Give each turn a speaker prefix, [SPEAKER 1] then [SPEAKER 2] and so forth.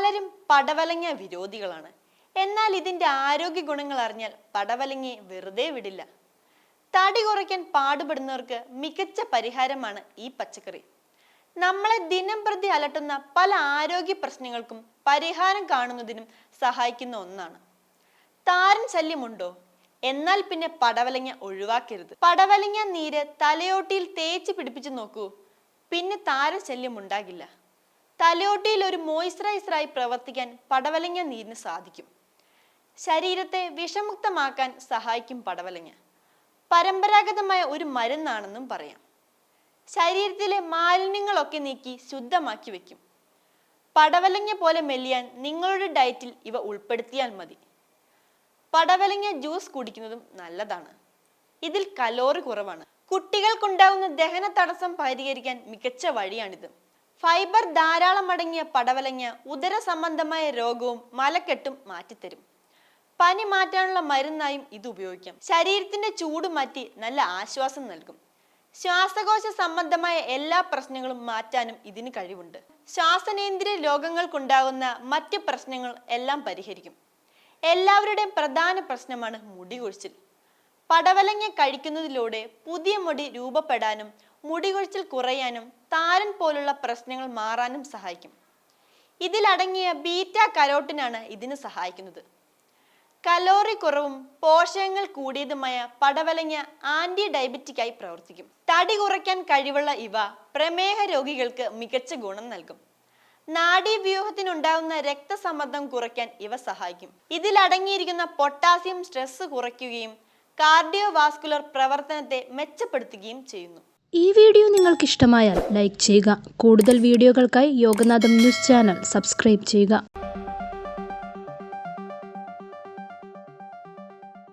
[SPEAKER 1] പലരും പടവലങ്ങ വിരോധികളാണ്. എന്നാൽ ഇതിന്റെ ആരോഗ്യ ഗുണങ്ങൾ അറിഞ്ഞാൽ പടവലങ്ങയെ വെറുതെ വിടില്ല. തടി കുറയ്ക്കാൻ പാടുപെടുന്നവർക്ക് മികച്ച പരിഹാരമാണ് ഈ പച്ചക്കറി. നമ്മളെ ദിനം പ്രതി അലട്ടുന്ന പല ആരോഗ്യ പ്രശ്നങ്ങൾക്കും പരിഹാരം കാണുന്നതിനും സഹായിക്കുന്ന ഒന്നാണ്. താരൻ ശല്യമുണ്ടോ? എന്നാൽ പിന്നെ പടവലങ്ങ ഒഴിവാക്കരുത്. പടവലങ്ങ നീര് തലയോട്ടിയിൽ തേച്ച് പിടിപ്പിച്ചു നോക്കൂ, പിന്നെ താരൻ ശല്യം ഉണ്ടാകില്ല. തലയോട്ടിയിൽ ഒരു മോയ്സ്ചറൈസറായി പ്രവർത്തിക്കാൻ പടവലങ്ങ നീരിന് സാധിക്കും. ശരീരത്തെ വിഷമുക്തമാക്കാൻ സഹായിക്കും പടവലങ്ങ. പരമ്പരാഗതമായ ഒരു മരുന്നാണെന്നും പറയാം. ശരീരത്തിലെ മാലിന്യങ്ങളൊക്കെ നീക്കി ശുദ്ധമാക്കി വെക്കും. പടവലങ്ങ പോലെ മെലിയാൻ നിങ്ങളുടെ ഡയറ്റിൽ ഇവ ഉൾപ്പെടുത്തിയാൽ മതി. പടവലങ്ങ ജ്യൂസ് കുടിക്കുന്നതും നല്ലതാണ്. ഇതിൽ കലോറി കുറവാണ്. കുട്ടികൾക്കുണ്ടാവുന്ന ദഹന തടസ്സം പരിഹരിക്കാൻ മികച്ച വഴിയാണിത്. ഫൈബർ ധാരാളം അടങ്ങിയ പടവലങ്ങ ഉദര സംബന്ധമായ രോഗവും മലക്കെട്ടും മാറ്റിത്തരും. പനി മാറ്റാനുള്ള മരുന്നായും ഇത് ഉപയോഗിക്കാം. ശരീരത്തിന്റെ ചൂട് മാറ്റി നല്ല ആശ്വാസം നൽകും. ശ്വാസകോശ സംബന്ധമായ എല്ലാ പ്രശ്നങ്ങളും മാറ്റാനും ഇതിന് കഴിവുണ്ട്. ശ്വാസനേന്ദ്രിയ രോഗങ്ങൾക്കുണ്ടാകുന്ന മറ്റ് പ്രശ്നങ്ങൾ എല്ലാം പരിഹരിക്കും. എല്ലാവരുടെയും പ്രധാന പ്രശ്നമാണ് മുടി കൊഴിച്ചിൽ. പടവലങ്ങ കഴിക്കുന്നതിലൂടെ പുതിയ മുടി രൂപപ്പെടാനും മുടി കൊഴിച്ചിൽ കുറയാനും താരൻ പോലുള്ള പ്രശ്നങ്ങൾ മാറാനും സഹായിക്കും. ഇതിലടങ്ങിയ ബീറ്റ കരോട്ടിനാണ് ഇതിന് സഹായിക്കുന്നത്. കലോറി കുറവും പോഷകങ്ങൾ കൂടിയതുമായ പടവലങ്ങ ആന്റി ഡയബറ്റിക്കായി പ്രവർത്തിക്കും. തടി കുറയ്ക്കാൻ കഴിവുള്ള ഇവ പ്രമേഹ രോഗികൾക്ക് മികച്ച ഗുണം നൽകും. നാഡീവ്യൂഹത്തിനുണ്ടാകുന്ന രക്തസമ്മർദ്ദം കുറയ്ക്കാൻ ഇവ സഹായിക്കും. ഇതിലടങ്ങിയിരിക്കുന്ന പൊട്ടാസ്യം സ്ട്രെസ് കുറയ്ക്കുകയും കാർഡിയോവാസ്കുലർ പ്രവർത്തനത്തെ മെച്ചപ്പെടുത്തുകയും ചെയ്യുന്നു.
[SPEAKER 2] ഈ വീഡിയോ നിങ്ങൾക്ക് ഇഷ്ടമായാൽ ലൈക്ക് ചെയ്യുക. കൂടുതൽ വീഡിയോകൾക്കായി യോഗനാഥം ന്യൂസ് ചാനൽ സബ്സ്ക്രൈബ് ചെയ്യുക.